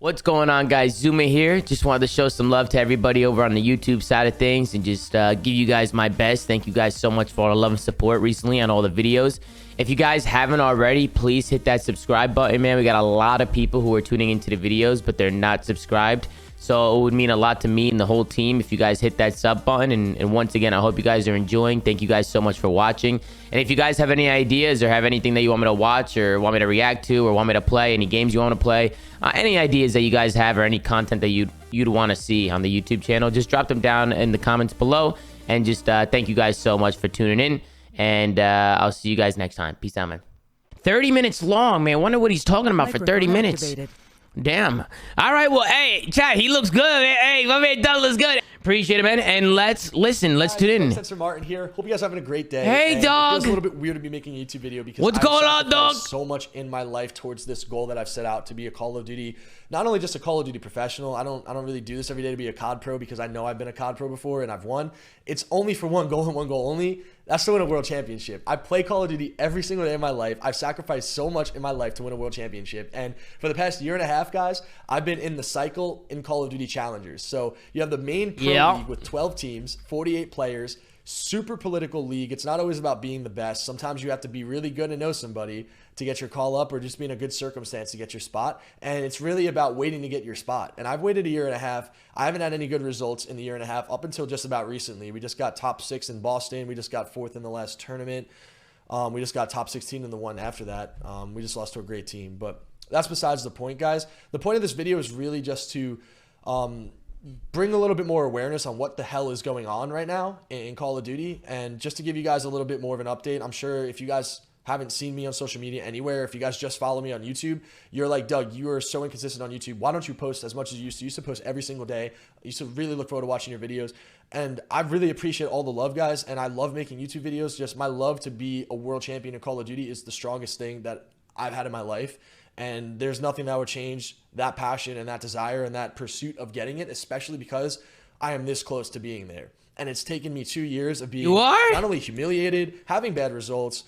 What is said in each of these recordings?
What's going on, guys? Zoomaa here. Just wanted to show some love to everybody over on the YouTube side of things and just give you guys my best. Thank you guys so much for all the love and support recently on all the videos. If you guys haven't already, please hit that subscribe button, man. We got a lot of people who are tuning into the videos, but they're not subscribed. So it would mean a lot to me and the whole team if you guys hit that sub button. And once again, I hope you guys are enjoying. Thank you guys so much for watching. And if you guys have any ideas or have anything that you want me to watch or want me to react to or want me to play, any games you want to play, any ideas that you guys have or any content that you'd want to see on the YouTube channel, just drop them down in the comments below. And just thank you guys so much for tuning in. And I'll see you guys next time. Peace out, man. 30 minutes long, man. Wonder what he's talking about for 30 minutes. Activated. Damn. All right, well, hey, chat, he looks good, man. Hey, my man Doug looks good. Appreciate it, man. And let's listen. Let's tune in. Censor Martin here. Hope you guys are having a great day. Hey, dog. It feels a little bit weird to be making a YouTube video because what's going on, dog? So much in my life towards this goal that I've set out to be a Call of Duty, not only just a Call of Duty professional. I don't really do this every day to be a COD pro because I know I've been a COD pro before and I've won. It's only for one goal and one goal only. That's to win a world championship. I play Call of Duty every single day of my life. I've sacrificed so much in my life to win a world championship. And for the past year and a half, guys, I've been in the cycle in Call of Duty Challengers. So you have the main pro league with 12 teams, 48 players, super political league. It's not always about being the best. Sometimes you have to be really good and know somebody to get your call up or just be in a good circumstance to get your spot. And it's really about waiting to get your spot. And I've waited a year and a half. I haven't had any good results in the year and a half up until just about recently. We just got top 6 in Boston. We just got 4th in the last tournament. We just got top 16 in the one after that. We just lost to a great team. But that's besides the point, guys. The point of this video is really just to bring a little bit more awareness on what the hell is going on right now in Call of Duty. And just to give you guys a little bit more of an update, I'm sure if you guys haven't seen me on social media anywhere, if you guys just follow me on YouTube, you're like, Doug, you are so inconsistent on YouTube. Why don't you post as much as you used to? You used to post every single day. I used to really look forward to watching your videos. And I really appreciate all the love, guys. And I love making YouTube videos. Just my love to be a world champion in Call of Duty is the strongest thing that I've had in my life. And there's nothing that would change that passion and that desire and that pursuit of getting it, especially because I am this close to being there. And it's taken me 2 years of being not only humiliated, having bad results,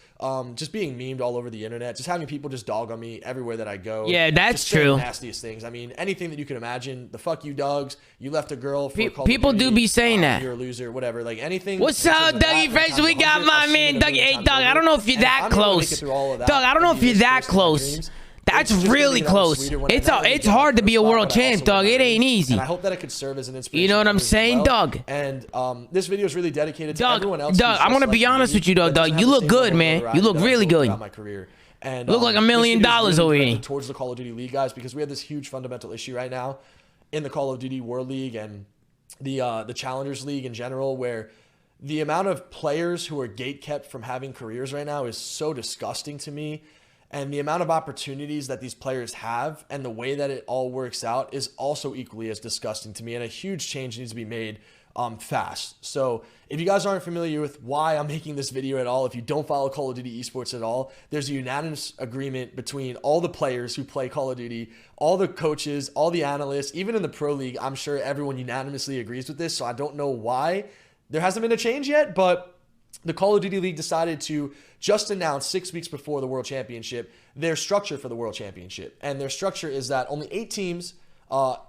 just being memed all over the internet, just having people just dog on me everywhere that I go. Yeah, that's just true. Nastiest things. I mean, anything that you can imagine. The fuck you, dogs. You left a girl for Call of people Duty, do be saying that. You're a loser, whatever. Like anything. What's up, Dougie Fresh? We got my man Dougie. Hey, Doug, I don't know if you're that close. Doug, I don't know if you're that close. That's really close. It's hard to be a world champ, dog. It ain't easy. And I hope that it could serve as an inspiration. You know what I'm saying, Doug? And this video is really dedicated to everyone else. Doug, I want to be honest with you, Doug. You look good, man. You look really good. My career. And look like $1 million over here. Towards the Call of Duty League, guys, because we have this huge fundamental issue right now in the Call of Duty World League and the Challengers League in general, where the amount of players who are gatekept from having careers right now is so disgusting to me. And the amount of opportunities that these players have and the way that it all works out is also equally as disgusting to me. And a huge change needs to be made fast. So if you guys aren't familiar with why I'm making this video at all, if you don't follow Call of Duty esports at all, there's a unanimous agreement between all the players who play Call of Duty, all the coaches, all the analysts, even in the Pro League. I'm sure everyone unanimously agrees with this. So I don't know why there hasn't been a change yet, but the Call of Duty League decided to just announce 6 weeks before the World Championship their structure for the World Championship. And their structure is that only 8 teams.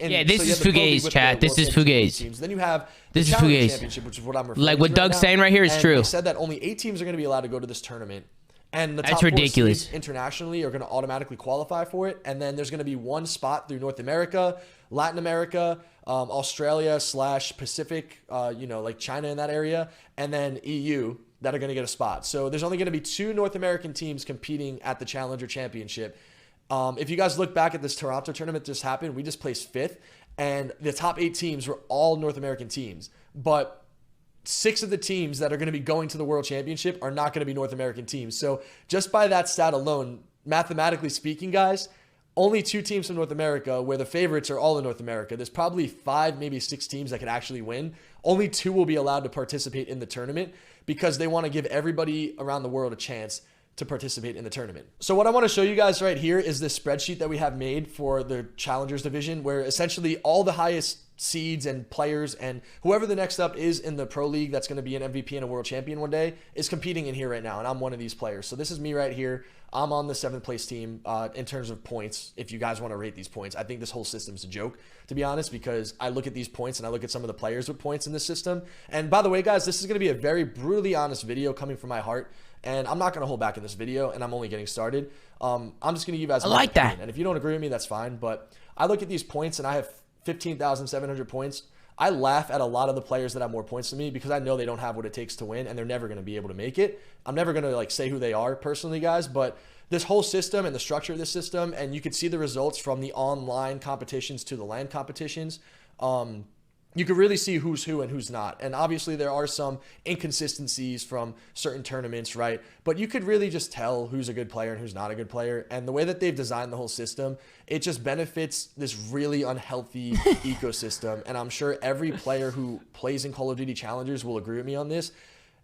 This is Fugazi, chat. This is Fugazi. Then you have the Challenge Championship, which is what I'm referring to. Like what Doug's saying right here is true. They said that only 8 teams are going to be allowed to go to this tournament. And the top 4 teams internationally are going to automatically qualify for it. And then there's going to be 1 spot through North America, Latin America, Australia / Pacific, like China in that area, and then EU that are going to get a spot. So there's only going to be 2 North American teams competing at the Challenger Championship. If you guys look back at this Toronto tournament just happened, we just placed 5th, and the top 8 teams were all North American teams. But 6 of the teams that are going to be going to the World Championship are not going to be North American teams. So just by that stat alone, mathematically speaking, guys, only 2 teams from North America, where the favorites are all in North America. There's probably 5, maybe 6 teams that could actually win. Only 2 will be allowed to participate in the tournament because they want to give everybody around the world a chance to participate in the tournament. So what I want to show you guys right here is this spreadsheet that we have made for the Challengers division, where essentially all the highest seeds and players and whoever the next up is in the pro league that's going to be an MVP and a world champion one day is competing in here right now. And I'm one of these players. So this is me right here. I'm on the 7th place team in terms of points. If you guys want to rate these points, I think this whole system is a joke, to be honest, because I look at these points and I look at some of the players with points in this system. And by the way, guys, this is going to be a very brutally honest video coming from my heart. And I'm not going to hold back in this video, and I'm only getting started. I'm just going to give you guys my opinion. And if you don't agree with me, that's fine. But I look at these points, and I have 15,700 points. I laugh at a lot of the players that have more points than me because I know they don't have what it takes to win, and they're never going to be able to make it. I'm never going to like say who they are personally, guys, but this whole system and the structure of this system, and you can see the results from the online competitions to the LAN competitions. You can really see who's who and who's not. And obviously there are some inconsistencies from certain tournaments, right? But you could really just tell who's a good player and who's not a good player. And the way that they've designed the whole system, it just benefits this really unhealthy ecosystem. And I'm sure every player who plays in Call of Duty Challengers will agree with me on this.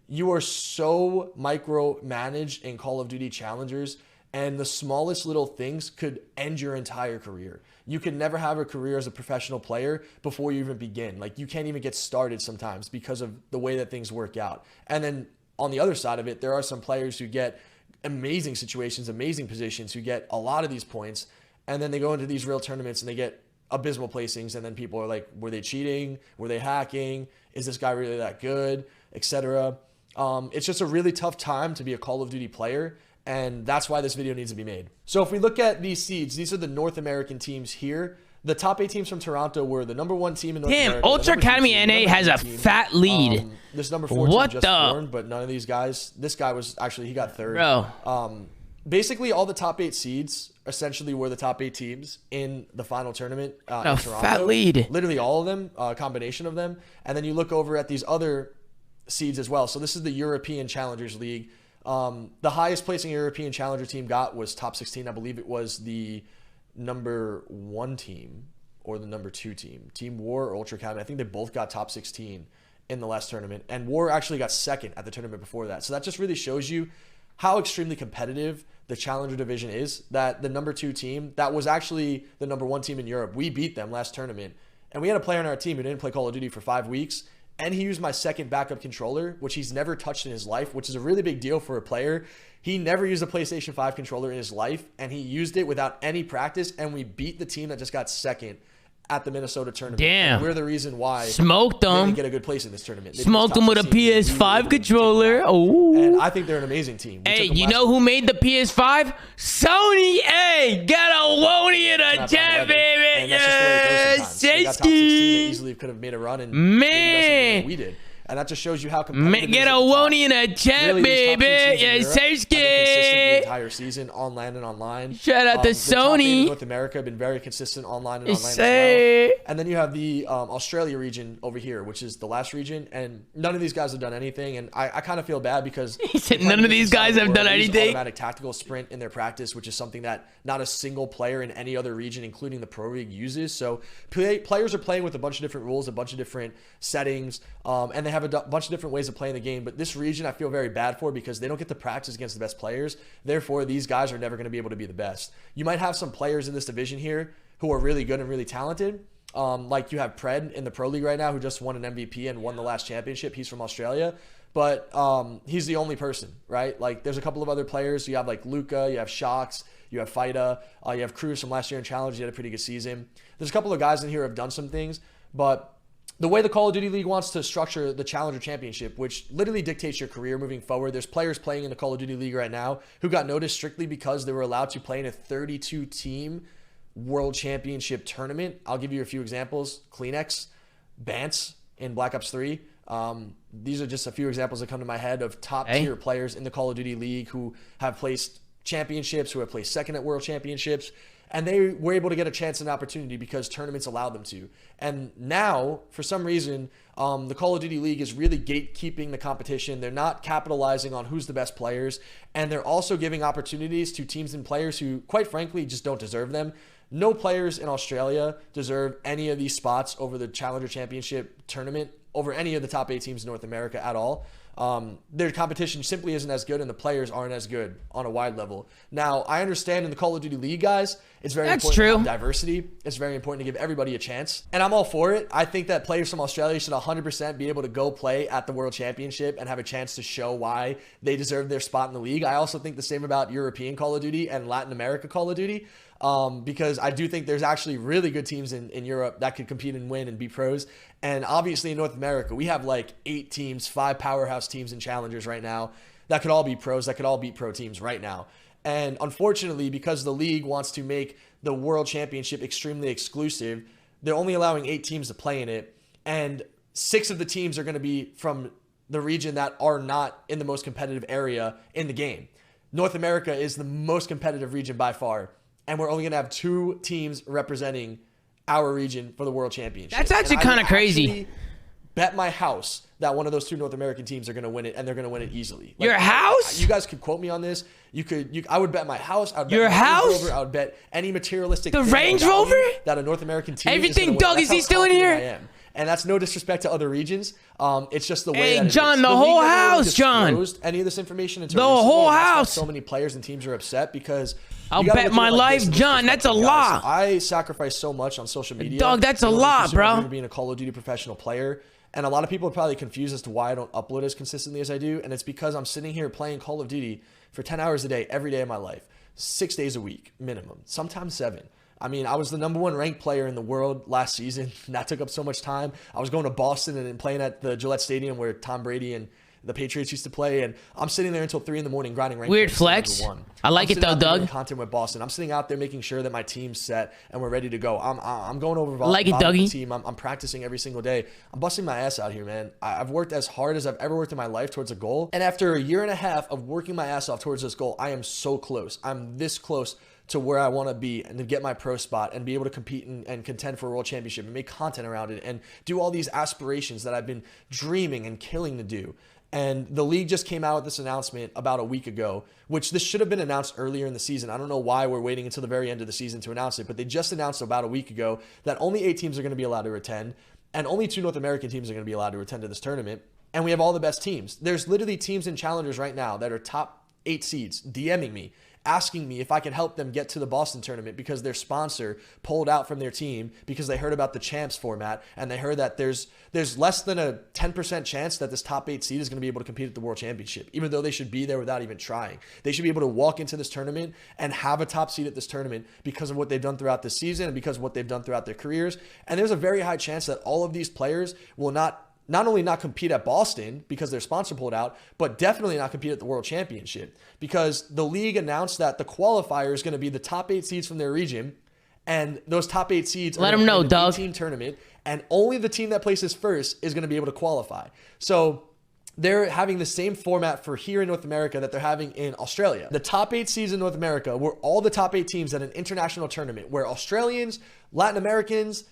You are so micromanaged in Call of Duty Challengers, and the smallest little things could end your entire career. You can never have a career as a professional player before you even begin. Like, you can't even get started sometimes because of the way that things work out. And then on the other side of it, there are some players who get amazing situations, amazing positions, who get a lot of these points, and then they go into these real tournaments and they get abysmal placings, and then people are like, were they cheating? Were they hacking? Is this guy really that good? Etc. It's just a really tough time to be a Call of Duty player. And that's why this video needs to be made. So if we look at these seeds, these are the North American teams here. The top 8 teams from Toronto were the #1 team in North America. Damn, Ultra Academy NA has a fat lead. This #4 team just formed, but none of these guys. This guy was actually, he got 3rd. Bro. Basically, all the top 8 seeds essentially were the top 8 teams in the final tournament in Toronto. Fat lead. Literally all of them, a combination of them. And then you look over at these other seeds as well. So this is the European Challengers League. The highest placing European Challenger team got was top 16. I believe it was the #1 team or the #2 team. Team War or Ultra Academy. I think they both got top 16 in the last tournament. And War actually got 2nd at the tournament before that. So that just really shows you how extremely competitive the Challenger division is. That the #2 team, that was actually the #1 team in Europe. We beat them last tournament. And we had a player on our team who didn't play Call of Duty for 5 weeks. And he used my second backup controller, which he's never touched in his life, which is a really big deal for a player. He never used a PlayStation 5 controller in his life, and he used it without any practice, and we beat the team that just got 2nd at the Minnesota tournament. Damn. And we're the reason why smoked them. they didn't get a good place in this tournament. Smoked them with a PS5 controller. Oh. And I think they're an amazing team. Hey, you know who made the PS5? Sony. Hey, got a Woney in a chat, baby. And that's just the way it goes sometimes. They got top 16, they easily could have made a run, and man, we did. And that just shows you how competitive. Get a Woney in a chat, really, baby. Yeah, consistent the entire season, on LAN and online. Shout out to Sony. North America have been very consistent online and online as well. And then you have the Australia region over here, which is the last region, and none of these guys have done anything. And I kind of feel bad because he said none of these guys have done anything. Automatic tactical sprint in their practice, which is something that not a single player in any other region, including the pro league, uses. So players are playing with a bunch of different rules, a bunch of different settings, and they have a bunch of different ways of playing the game. But this region I feel very bad for because they don't get to practice against the best players. Therefore, these guys are never going to be able to be the best. You might have some players in this division here who are really good and really talented. Like you have Pred in the Pro League right now who just won an MVP and won the last championship. He's from Australia. But he's the only person, right? Like there's a couple of other players. You have like Luca, you have Shocks, you have Fida, you have Cruz from last year in Challenge. He had a pretty good season. There's a couple of guys in here who have done some things, but the way the Call of Duty League wants to structure the Challenger Championship, which literally dictates your career moving forward. There's players playing in the Call of Duty League right now who got noticed strictly because they were allowed to play in a 32-team World Championship tournament. I'll give you a few examples. Kleenex, Bance in Black Ops 3. These are just a few examples that come to my head of top-tier players in the Call of Duty League who have placed championships, who have placed 2nd at World Championships. And they were able to get a chance and opportunity because tournaments allowed them to. And now, for some reason, the Call of Duty League is really gatekeeping the competition. They're not capitalizing on who's the best players. And they're also giving opportunities to teams and players who, quite frankly, just don't deserve them. No players in Australia deserve any of these spots over the Challenger Championship tournament, over any of the top 8 teams in North America at all. their competition simply isn't as good and the players aren't as good on a wide level. Now, I understand in the Call of Duty League, guys, it's very important to have diversity. It's very important to give everybody a chance. And I'm all for it. I think that players from Australia should 100% be able to go play at the World Championship and have a chance to show why they deserve their spot in the league. I also think the same about European Call of Duty and Latin America Call of Duty. Because I do think there's actually really good teams in Europe that could compete and win and be pros. And obviously in North America, we have like 8 teams, 5 powerhouse teams and challengers right now that could all be pros, that could all beat pro teams right now. And unfortunately, because the league wants to make the World Championship extremely exclusive, they're only allowing 8 teams to play in it. And 6 of the teams are going to be from the region that are not in the most competitive area in the game. North America is the most competitive region by far. And we're only going to have 2 teams representing our region for the World Championship. That's actually kind of crazy. Bet my house that one of those 2 North American teams are going to win it, and they're going to win it easily. Like, your house? You guys could quote me on this. I would bet my house. I would bet your my house? Range Rover. I would bet any materialistic the Range Rover that a North American team. Everything, Doug. Is he still in here? I am. And that's no disrespect to other regions. It's just the way. Hey, John, the whole house, John. Any of this information into the whole house. So many players and teams are upset because. I'll bet my life, John. That's a lot. I sacrifice so much on social media. Dog, that's a lot, bro. Being a Call of Duty professional player. And a lot of people are probably confused as to why I don't upload as consistently as I do. And it's because I'm sitting here playing Call of Duty for 10 hours a day, every day of my life. 6 days a week, minimum. Sometimes 7. I mean, I was the #1 ranked player in the world last season. And that took up so much time. I was going to Boston and playing at the Gillette Stadium where Tom Brady and the Patriots used to play, and I'm sitting there until 3 a.m. grinding ranked. Weird flex. I like it though, Doug. Content with Boston. I'm sitting out there making sure that my team's set and we're ready to go. I'm going over. I like it, Dougie. Team. I'm practicing every single day. I'm busting my ass out here, man. I've worked as hard as I've ever worked in my life towards a goal, and after a year and a half of working my ass off towards this goal, I am so close. I'm this close to where I want to be and to get my pro spot and be able to compete and contend for a world championship and make content around it and do all these aspirations that I've been dreaming and killing to do. And the league just came out with this announcement about a week ago, which this should have been announced earlier in the season. I don't know why we're waiting until the very end of the season to announce it, but they just announced about a week ago that only 8 teams are going to be allowed to attend, and only 2 North American teams are going to be allowed to attend to this tournament. And we have all the best teams. There's literally teams and challengers right now that are top 8 seeds DMing me, asking me if I can help them get to the Boston tournament because their sponsor pulled out from their team because they heard about the champs format and they heard that there's less than a 10% chance that this top 8 seed is going to be able to compete at the World Championship, even though they should be there without even trying. They should be able to walk into this tournament and have a top seed at this tournament because of what they've done throughout the season and because of what they've done throughout their careers. And there's a very high chance that all of these players will not only not compete at Boston because their sponsor pulled out, but definitely not compete at the World Championship because the league announced that the qualifier is going to be the top 8 seeds from their region, and those top 8 seeds let them know, Doug. 18 tournament, and only the team that places first is going to be able to qualify. So they're having the same format for here in North America that they're having in Australia. The top 8 seeds in North America were all the top 8 teams at an international tournament where Australians, Latin Americans,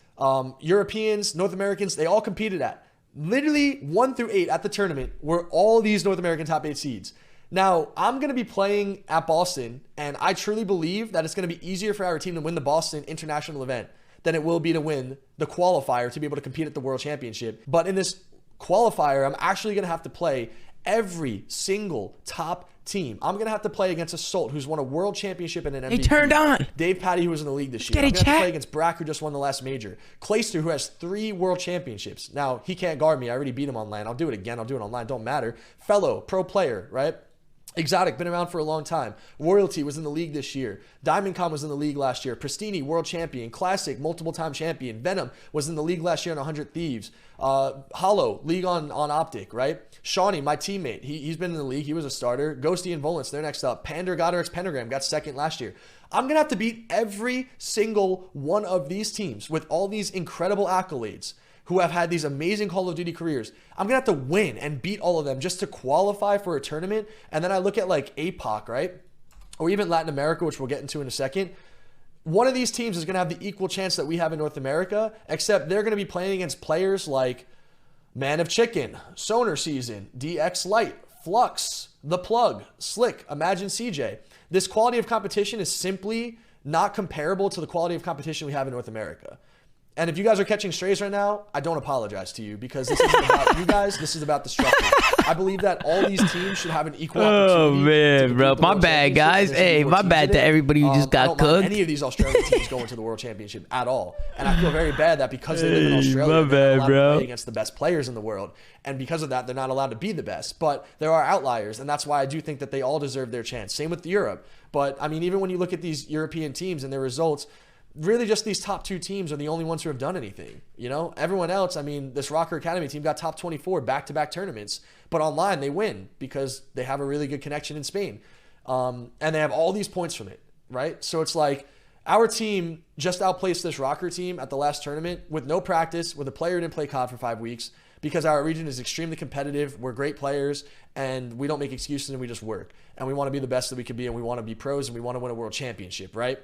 Europeans, North Americans, they all competed at. Literally 1 through 8 at the tournament were all these North American top 8 seeds. Now, I'm going to be playing at Boston, and I truly believe that it's going to be easier for our team to win the Boston international event than it will be to win the qualifier to be able to compete at the World Championship. But in this qualifier, I'm actually going to have to play every single top team. I'm going to have to play against Assault, who's won a world championship and an MVP. He turned on. Dave Patty, who was in the league this year. I'm going to have to play against Brack, who just won the last major. Clayster, who has 3 world championships. Now, he can't guard me. I already beat him on LAN. I'll do it again. I'll do it online. Don't matter. Fellow, pro player, right? Exotic, been around for a long time. Royalty was in the league this year. DiamondCom was in the league last year. Pristini, world champion. Classic, multiple-time champion. Venom was in the league last year on 100 Thieves. Hollow, league on Optic, right? Shawnee, my teammate, he's been in the league. He was a starter. Ghosty and Volance, they're next up. Pander, Goddarix, Pentagram got second last year. I'm going to have to beat every single one of these teams with all these incredible accolades who have had these amazing Call of Duty careers. I'm going to have to win and beat all of them just to qualify for a tournament. And then I look at like APAC, right? Or even Latin America, which we'll get into in a second. One of these teams is going to have the equal chance that we have in North America, except they're going to be playing against players like Man of Chicken, Sonar Season, DX Light, Flux, The Plug, Slick, Imagine CJ. This quality of competition is simply not comparable to the quality of competition we have in North America. And if you guys are catching strays right now, I don't apologize to you, because this isn't about you guys. This is about the structure. I believe that all these teams should have an equal opportunity. Oh man, bro, my bad, guys. Hey, my bad to everybody who just got I don't cooked. mind any of these Australian teams going to the World Championship at all, and I feel very bad that because they live in Australia, they're not allowed to play against the best players in the world, and because of that, they're not allowed to be the best. But there are outliers, and that's why I do think that they all deserve their chance. Same with Europe. But I mean, even when you look at these European teams and their results, really just these top 2 teams are the only ones who have done anything. You know, everyone else, I mean, this Rocker Academy team got top 24 back-to-back tournaments, but online they win because they have a really good connection in Spain. And they have all these points from it, right? So it's like our team just outplaced this Rocker team at the last tournament with no practice, with a player who didn't play COD for 5 weeks, because our region is extremely competitive. We're great players, and we don't make excuses, and we just work. And we want to be the best that we can be, and we want to be pros, and we want to win a world championship, right?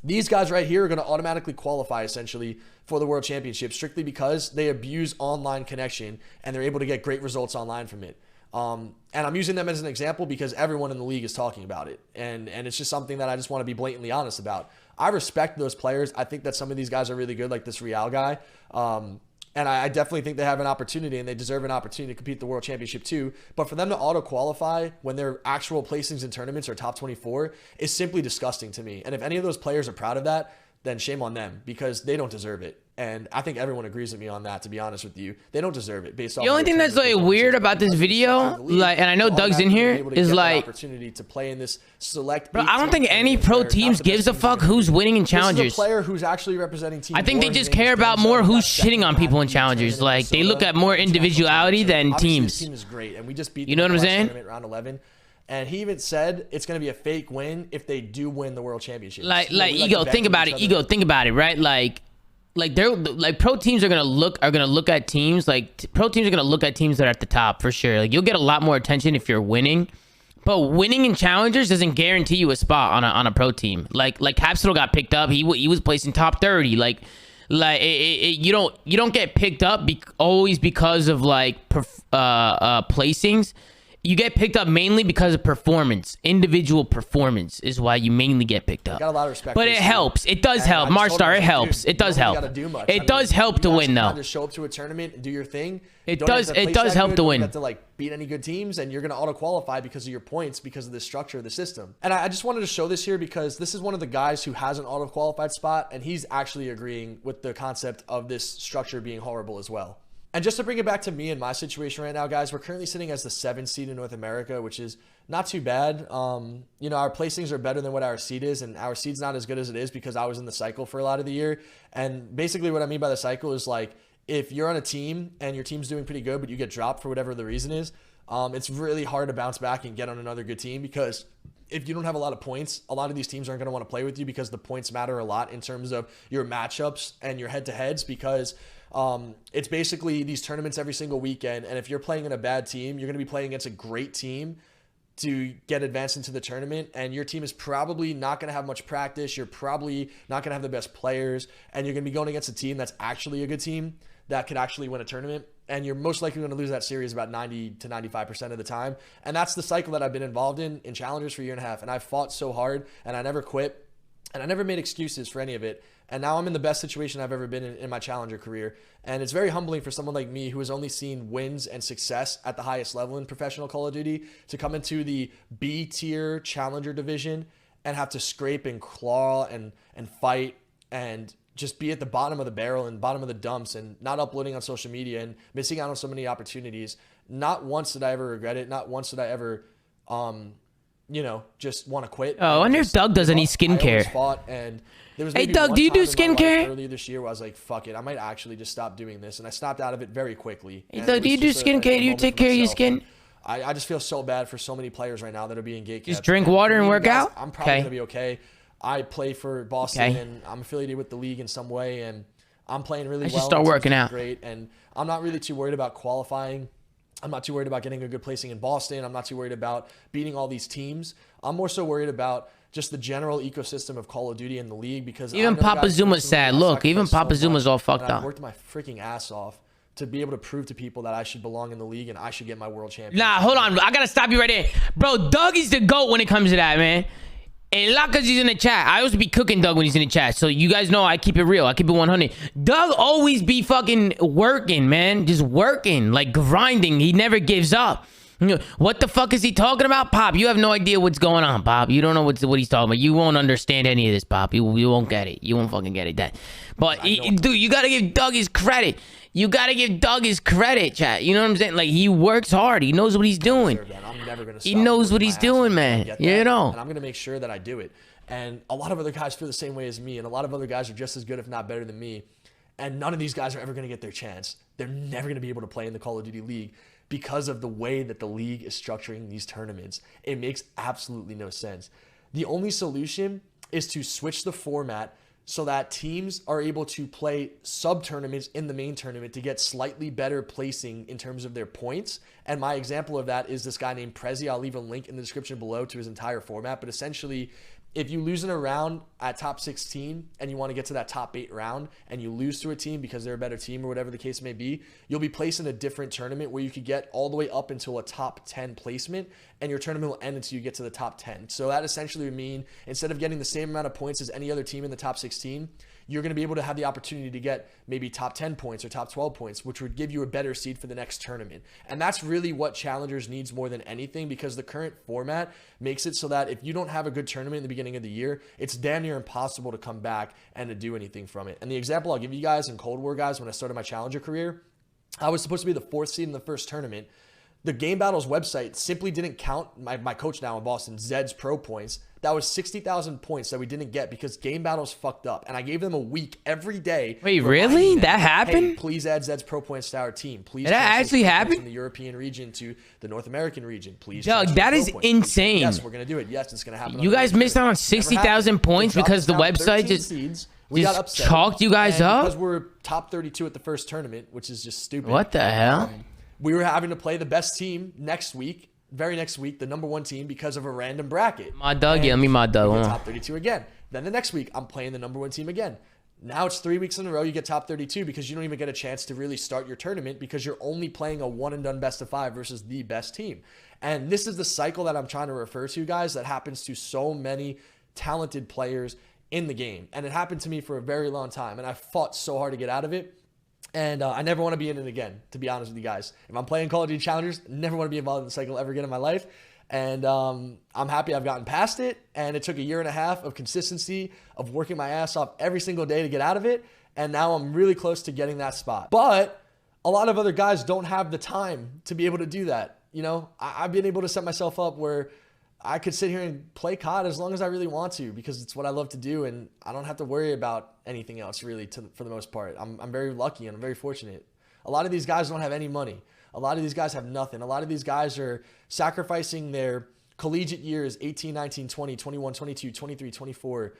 These guys right here are going to automatically qualify essentially for the World Championship strictly because they abuse online connection and they're able to get great results online from it. And I'm using them as an example because everyone in the league is talking about it. And it's just something that I just want to be blatantly honest about. I respect those players. I think that some of these guys are really good, like this Real guy. And I definitely think they have an opportunity and they deserve an opportunity to compete at the World Championship too. But for them to auto-qualify when their actual placings in tournaments are top 24 is simply disgusting to me. And if any of those players are proud of that, then shame on them because they don't deserve it. And I think everyone agrees with me on that, to be honest with you. They don't deserve it based off the only thing that's like weird about this video, like, and I know Doug's in here, is like opportunity to play in this select. Bro, I don't think any pro teams gives a fuck who's winning in challengers. This is a player who's actually representing team. I think they just care about more who's shitting on people in challengers. Like they look at more individuality than teams. This team is great, and we just beat. You know what I'm saying? Round 11. And he even said it's going to be a fake win if they do win the World Championship. Like Ego, think about it. Ego, think about it, right? Like they're like pro teams are gonna look at teams pro teams are gonna look at teams that are at the top for sure. Like you'll get a lot more attention if you're winning, but winning in challengers doesn't guarantee you a spot on a pro team. Like Capsule got picked up. He was placing top 30. You don't get picked up always because of like placings. You get picked up mainly because of performance. Individual performance is why you mainly get picked up. Got a lot of respect, but it helps. It does help. Marstar, it helps. It does help. It does help to win, though. Just show up to a tournament and do your thing. It does help to win. You have to like beat any good teams, and you're going to auto qualify because of your points, because of the structure of the system. And I just wanted to show this here because this is one of the guys who has an auto qualified spot, and he's actually agreeing with the concept of this structure being horrible as well. And just to bring it back to me and my situation right now, guys, we're currently sitting as the 7th seed in North America, which is not too bad. You know, our placings are better than what our seed is, and our seed's not as good as it is because I was in the cycle for a lot of the year. And basically what I mean by the cycle is like, if you're on a team and your team's doing pretty good, but you get dropped for whatever the reason is, it's really hard to bounce back and get on another good team because if you don't have a lot of points, a lot of these teams aren't going to want to play with you because the points matter a lot in terms of your matchups and your head-to-heads because it's basically these tournaments every single weekend. And if you're playing in a bad team, you're going to be playing against a great team to get advanced into the tournament. And your team is probably not going to have much practice. You're probably not going to have the best players. And you're going to be going against a team that's actually a good team that could actually win a tournament. And you're most likely going to lose that series about 90 to 95% of the time. And that's the cycle that I've been involved in challengers for a year and a half. And I've fought so hard and I never quit. And I never made excuses for any of it. And now I'm in the best situation I've ever been in my challenger career. And it's very humbling for someone like me who has only seen wins and success at the highest level in professional Call of Duty to come into the B tier challenger division and have to scrape and claw and fight and just be at the bottom of the barrel and bottom of the dumps and not uploading on social media and missing out on so many opportunities. Not once did I ever regret it. Not once did I ever, you know, just want to quit. Oh, I wonder if Doug does any skincare. Hey, Doug, do you do skincare? Earlier this year, where I was like, "Fuck it, I might actually just stop doing this," and I stopped out of it very quickly. Hey, Doug, do you do skincare? Do you take care of your skin? I just feel so bad for so many players right now that are being gatekept. Just drink water and work out. I'm probably gonna be okay. I play for Boston, and I'm affiliated with the league in some way, and I'm playing really well. I should start working out. Great, and I'm not really too worried about qualifying. I'm not too worried about getting a good placing in Boston. I'm not too worried about beating all these teams. I'm more so worried about just the general ecosystem of Call of Duty in the league because even Papa Zuma's sad. Look, even Papa Zuma's all fucked up. I worked my freaking ass off to be able to prove to people that I should belong in the league and I should get my world championship. Nah, hold on. I gotta stop you right there. Bro, Doug is the GOAT when it comes to that, man. A lot because he's in the chat. I always be cooking Doug when he's in the chat. So you guys know I keep it real. I keep it 100. Doug always be fucking working, man. Just working, like grinding. He never gives up. What the fuck is he talking about, Pop? You have no idea what's going on, Pop. You don't know what he's talking about. You won't understand any of this, Pop. You won't get it. You won't fucking get it. But dude, you gotta give Doug his credit. You gotta give Doug his credit, chat. You know what I'm saying? Like, he works hard. He knows what he's doing. I'm never gonna stop. He knows what he's doing, man. You know. And I'm gonna make sure that I do it. And a lot of other guys feel the same way as me, and a lot of other guys are just as good, if not better than me. And none of these guys are ever gonna get their chance. They're never gonna be able to play in the Call of Duty League because of the way that the league is structuring these tournaments. It makes absolutely no sense. The only solution is to switch the format so that teams are able to play sub-tournaments in the main tournament to get slightly better placing in terms of their points. And my example of that is this guy named Prezi. I'll leave a link in the description below to his entire format. But essentially, if you lose in a round at top 16 and you want to get to that top 8 round and you lose to a team because they're a better team or whatever the case may be, you'll be placed in a different tournament where you could get all the way up until a top 10 placement, and your tournament will end until you get to the top 10. So that essentially would mean instead of getting the same amount of points as any other team in the top 16, you're going to be able to have the opportunity to get maybe top 10 points or top 12 points, which would give you a better seed for the next tournament. And that's really what Challengers needs more than anything, because the current format makes it so that if you don't have a good tournament in the beginning of the year, it's damn near impossible to come back and to do anything from it. And the example I'll give you guys in Cold War, guys, when I started my Challenger career, I was supposed to be the 4th seed in the first tournament. The Game Battles website simply didn't count my coach now in Boston, Zed's pro points. That was 60,000 points that we didn't get because Game Battles fucked up. And I gave them a week every day. Wait, really? That happened? Hey, please add Zed's pro points to our team. Please. That actually happened? From the European region to the North American region. Please. Doug, that is insane. Yes, we're going to do it. Yes, it's going to happen. You guys missed out on 60,000 points because the website just chalked you guys up? Because we're top 32 at the first tournament, which is just stupid. What the hell? We were having to play the best team next week. Very next week, the #1 team, because of a random bracket. My Doug, yeah, let me my Doug. Top 32 again. Then the next week, I'm playing the #1 team again. Now it's 3 weeks in a row you get top 32 because you don't even get a chance to really start your tournament because you're only playing a one and done best of 5 versus the best team. And this is the cycle that I'm trying to refer to, guys, that happens to so many talented players in the game. And it happened to me for a very long time, and I fought so hard to get out of it. And I never want to be in it again, to be honest with you guys. If I'm playing Call of Duty Challengers, never want to be involved in the cycle ever again in my life. And I'm happy I've gotten past it. And it took a year and a half of consistency, of working my ass off every single day to get out of it. And now I'm really close to getting that spot. But a lot of other guys don't have the time to be able to do that. You know, I've been able to set myself up where I could sit here and play COD as long as I really want to because it's what I love to do, and I don't have to worry about anything else really for the most part. I'm very lucky and I'm very fortunate. A lot of these guys don't have any money. A lot of these guys have nothing. A lot of these guys are sacrificing their collegiate years, 18, 19, 20, 21, 22, 23, 24,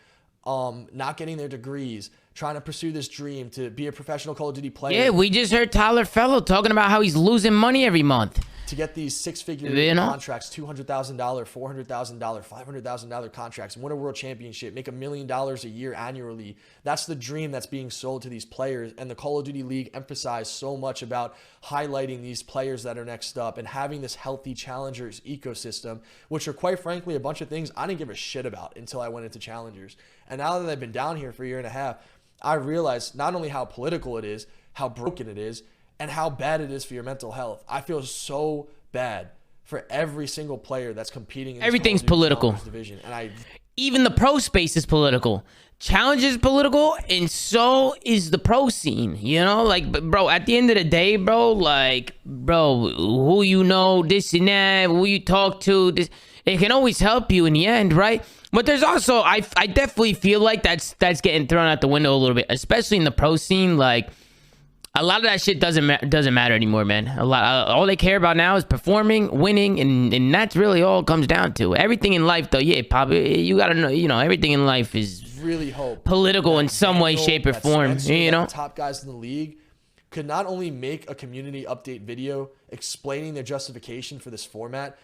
not getting their degrees, trying to pursue this dream to be a professional Call of Duty player. Yeah, we just heard Tyler Fellow talking about how he's losing money every month. To get these six-figure contracts, $200,000, $400,000, $500,000 contracts, win a world championship, make $1 million a year annually. That's the dream that's being sold to these players. And the Call of Duty League emphasized so much about highlighting these players that are next up and having this healthy challengers ecosystem, which are quite frankly a bunch of things I didn't give a shit about until I went into challengers. And now that I've been down here for a year and a half, I realized not only how political it is, how broken it is, and how bad it is for your mental health. I feel so bad for every single player that's competing in this Everything's political division. And even the pro space is political. Challenge is political, and so is the pro scene. You know, like, bro, at the end of the day, bro, like, bro, who you know, this and that, who you talk to, this, it can always help you in the end, right? But there's also, I definitely feel like that's getting thrown out the window a little bit, especially in the pro scene. Like, a lot of that shit doesn't matter anymore, man. All they care about now is performing, winning, and that's really all it comes down to. Everything in life, though, yeah, Pop, you gotta know, you know, everything in life is really hope political in some way, shape, or form. Censor, you know, the top guys in the league could not only make a community update video explaining their justification for this format.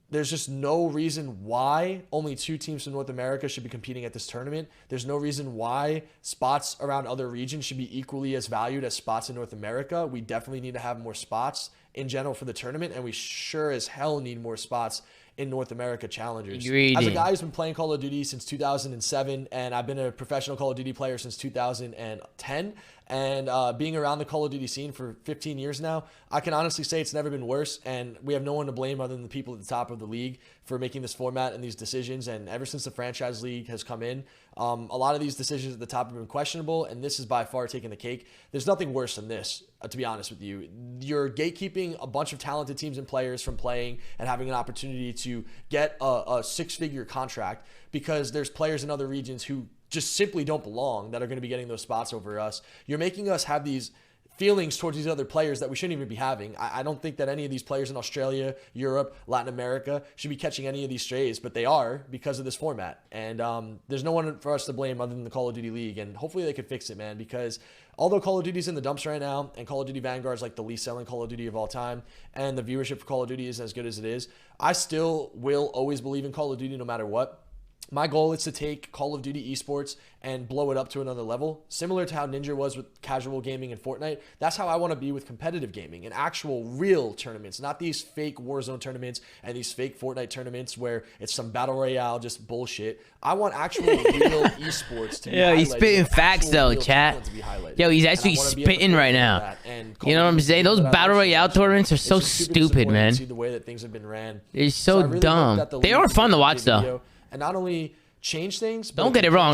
There's just no reason why only 2 teams from North America should be competing at this tournament. There's no reason why spots around other regions should be equally as valued as spots in North America. We definitely need to have more spots in general for the tournament, and we sure as hell need more spots in North America challengers. Agreed. As a guy who's been playing Call of Duty since 2007, and I've been a professional Call of Duty player since 2010, and being around the Call of Duty scene for 15 years now, I can honestly say it's never been worse, and we have no one to blame other than the people at the top of the league for making this format and these decisions. And ever since the franchise league has come in, a lot of these decisions at the top have been questionable, and this is by far taking the cake. There's nothing worse than this, to be honest with you. You're gatekeeping a bunch of talented teams and players from playing and having an opportunity to get a six-figure contract because there's players in other regions who just simply don't belong that are going to be getting those spots over us. You're making us have these feelings towards these other players that we shouldn't even be having. I don't think that any of these players in Australia, Europe, Latin America should be catching any of these strays, but they are because of this format. And there's no one for us to blame other than the Call of Duty League. And hopefully they could fix it, man, because although Call of Duty's in the dumps right now and Call of Duty Vanguard is like the least selling Call of Duty of all time and the viewership for Call of Duty isn't as good as it is, I still will always believe in Call of Duty no matter what. My goal is to take Call of Duty esports and blow it up to another level, similar to how Ninja was with casual gaming in Fortnite. That's how I want to be with competitive gaming and actual real tournaments, not these fake Warzone tournaments and these fake Fortnite tournaments where it's some battle royale, just bullshit. I want actual real esports to be highlighted. He's spitting facts though, chat. Yo, he's actually spitting right now. You know what I'm saying? Those battle royale tournaments are so stupid, man. See the way that things have been ran. It's so dumb. They are fun to watch though. And not only change things, but don't get it wrong.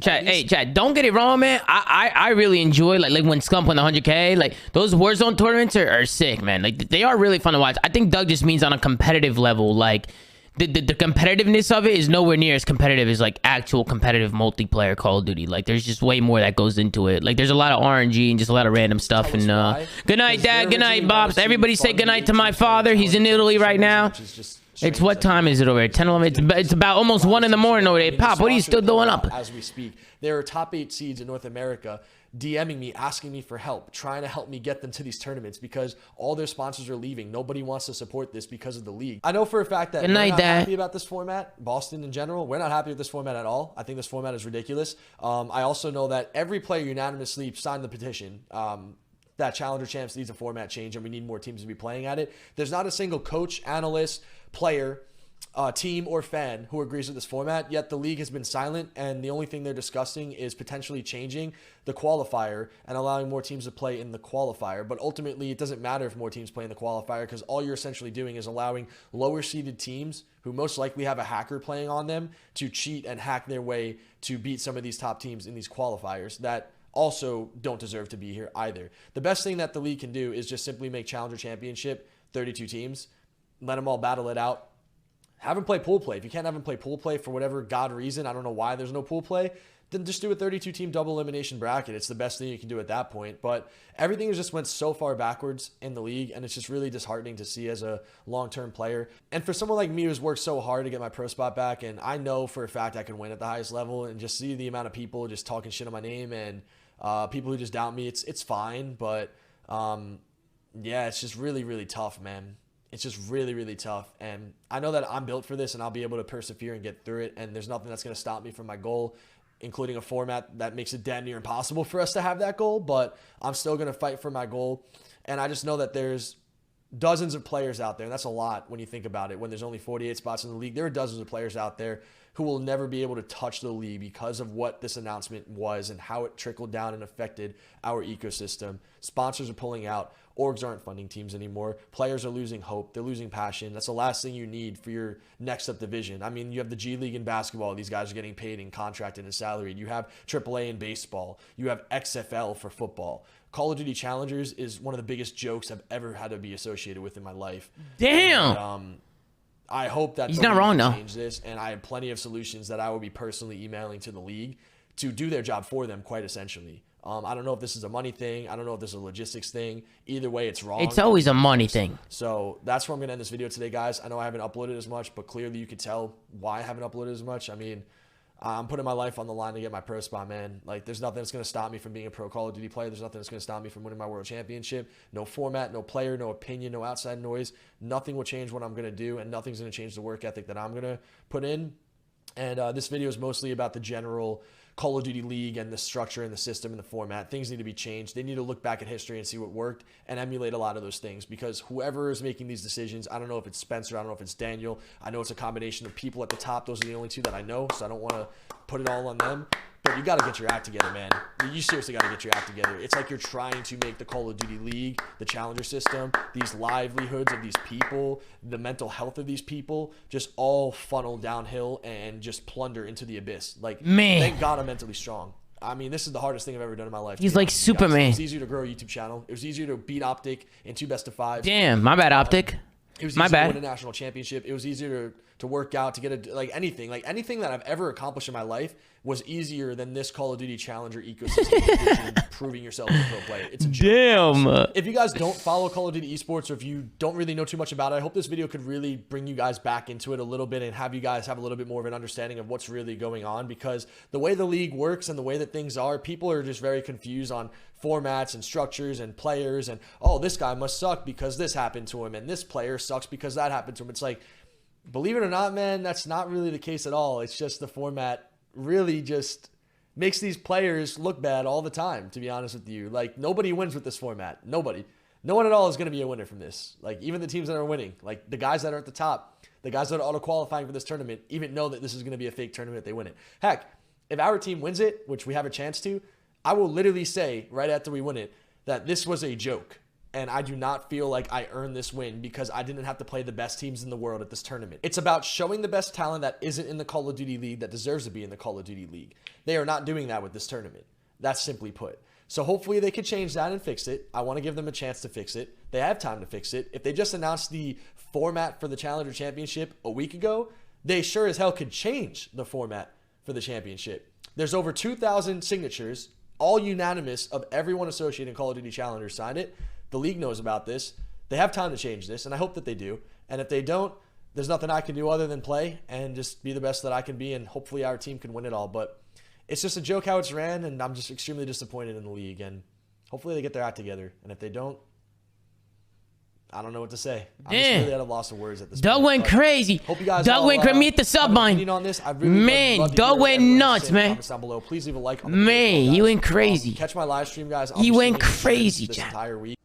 Chat, don't get it wrong, man. I really enjoy like when Scump won the 100K. Like those Warzone tournaments are sick, man. Like they are really fun to watch. I think Doug just means on a competitive level. Like the competitiveness of it is nowhere near as competitive as like actual competitive multiplayer Call of Duty. Like there's just way more that goes into it. Like there's a lot of RNG and just a lot of random stuff. And good night, Dad. Good night, Bobs. Everybody say good night to my father. He's in Italy right now. It's what time is it over there? 10, 11? It's about almost 1 in the morning over there. Pop, what are you still doing up? As we speak, there are top 8 seeds in North America DMing me, asking me for help, trying to help me get them to these tournaments because all their sponsors are leaving. Nobody wants to support this because of the league. I know for a fact that we're not happy about this format. Boston in general, we're not happy with this format at all. I think this format is ridiculous. I also know that every player unanimously signed the petition. That Challenger Champs needs a format change and we need more teams to be playing at it. There's not a single coach, analyst, player, team, or fan who agrees with this format, yet the league has been silent, and the only thing they're discussing is potentially changing the qualifier and allowing more teams to play in the qualifier. But ultimately, it doesn't matter if more teams play in the qualifier because all you're essentially doing is allowing lower-seeded teams who most likely have a hacker playing on them to cheat and hack their way to beat some of these top teams in these qualifiers that also don't deserve to be here either. The best thing that the league can do is just simply make Challenger Championship 32 teams, let them all battle it out. Have them play pool play. If you can't have them play pool play for whatever God reason, I don't know why there's no pool play, then just do a 32-team double elimination bracket. It's the best thing you can do at that point. But everything has just went so far backwards in the league, and it's just really disheartening to see as a long-term player. And for someone like me who's worked so hard to get my pro spot back, and I know for a fact I can win at the highest level, and just see the amount of people just talking shit on my name and people who just doubt me, it's fine. But yeah, it's just really, really tough, man. It's just really, really tough. And I know that I'm built for this and I'll be able to persevere and get through it. And there's nothing that's going to stop me from my goal, including a format that makes it damn near impossible for us to have that goal. But I'm still going to fight for my goal. And I just know that there's dozens of players out there. And that's a lot when you think about it. When there's only 48 spots in the league, there are dozens of players out there who will never be able to touch the league because of what this announcement was and how it trickled down and affected our ecosystem. Sponsors are pulling out. Orgs aren't funding teams anymore. Players are losing hope. They're losing passion. That's the last thing you need for your next up division. I mean, you have the G League in basketball. These guys are getting paid and contracted and salaried. You have AAA in baseball. You have XFL for football. Call of Duty Challengers is one of the biggest jokes I've ever had to be associated with in my life. Damn. And, I hope that he's not wrong though. Change this, and I have plenty of solutions that I will be personally emailing to the league to do their job for them, quite essentially. I don't know if this is a money thing. I don't know if this is a logistics thing. Either way, it's wrong. It's always a money thing. So that's where I'm going to end this video today, guys. I know I haven't uploaded as much, but clearly you could tell why I haven't uploaded as much. I mean, I'm putting my life on the line to get my pro spot, man. Like, there's nothing that's going to stop me from being a pro Call of Duty player. There's nothing that's going to stop me from winning my world championship. No format, no player, no opinion, no outside noise. Nothing will change what I'm going to do, and nothing's going to change the work ethic that I'm going to put in. And this video is mostly about the general Call of Duty League and the structure and the system and the format. Things need to be changed. They need to look back at history and see what worked and emulate a lot of those things, because whoever is making these decisions, I don't know if it's Spencer, I don't know if it's Daniel. I know it's a combination of people at the top. Those are the only two that I know, so I don't want to put it all on them. But you got to get your act together, man. You seriously got to get your act together. It's like you're trying to make the Call of Duty League, the Challenger system, these livelihoods of these people, the mental health of these people, just all funnel downhill and just plunder into the abyss. Like, man, thank God I'm mentally strong. I mean, this is the hardest thing I've ever done in my life. He's like Superman. It was easier to grow a YouTube channel. It was easier to beat Optic in 2 best of 5s. Damn, my bad, Optic. It was easier to win a national championship. It was easier to work out, to get anything that I've ever accomplished in my life was easier than this Call of Duty Challenger ecosystem. Proving yourself as a pro player. It's a joke. Damn. If you guys don't follow Call of Duty esports, or if you don't really know too much about it, I hope this video could really bring you guys back into it a little bit and have you guys have a little bit more of an understanding of what's really going on, because the way the league works and the way that things are, people are just very confused on formats and structures and players, and oh, this guy must suck because this happened to him, and this player sucks because that happened to him. It's like, believe it or not, man, that's not really the case at all. It's just the format really just makes these players look bad all the time, to be honest with you. Like, nobody wins with this format. Nobody. No one at all is going to be a winner from this. Like, even the teams that are winning, like the guys that are at the top, the guys that are auto-qualifying for this tournament, even know that this is going to be a fake tournament if they win it. Heck, if our team wins it, which we have a chance to, I will literally say right after we win it that this was a joke. And I do not feel like I earned this win because I didn't have to play the best teams in the world at this tournament. It's about showing the best talent that isn't in the Call of Duty League that deserves to be in the Call of Duty League. They are not doing that with this tournament. That's simply put. So hopefully they could change that and fix it. I want to give them a chance to fix it. They have time to fix it. If they just announced the format for the Challenger Championship a week ago, they sure as hell could change the format for the championship. There's over 2,000 signatures, all unanimous, of everyone associated in Call of Duty Challenger signed it. The league knows about this. They have time to change this, and I hope that they do. And if they don't, there's nothing I can do other than play and just be the best that I can be, and hopefully our team can win it all. But it's just a joke how it's ran, and I'm just extremely disappointed in the league. And hopefully they get their act together. And if they don't, I don't know what to say. I'm just really at a loss of words at this point. Doug went crazy. Hope you guys Doug went crazy. Me hit the sub button. On this. I really man, Doug went nuts, man. Down below. Please leave a like. Man, he went crazy. Catch my live stream, guys. He went crazy, this John. entire week.